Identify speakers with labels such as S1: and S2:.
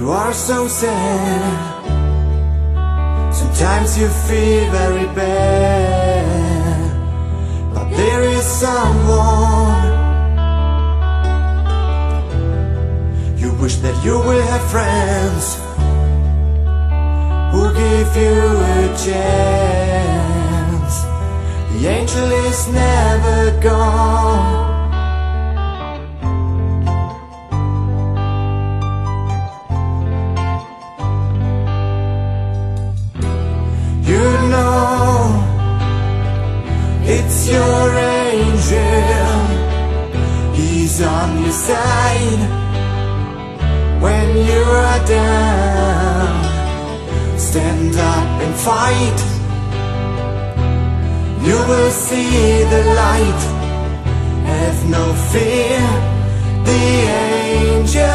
S1: You are so sad. Sometimes you feel very bad, but there is someone. You wish that you will have friends who give you a chance. The angel is never gone. You know it's your angel. He's on your side when you are down. Stand up and fight. You will see the light. Have no fear. The angel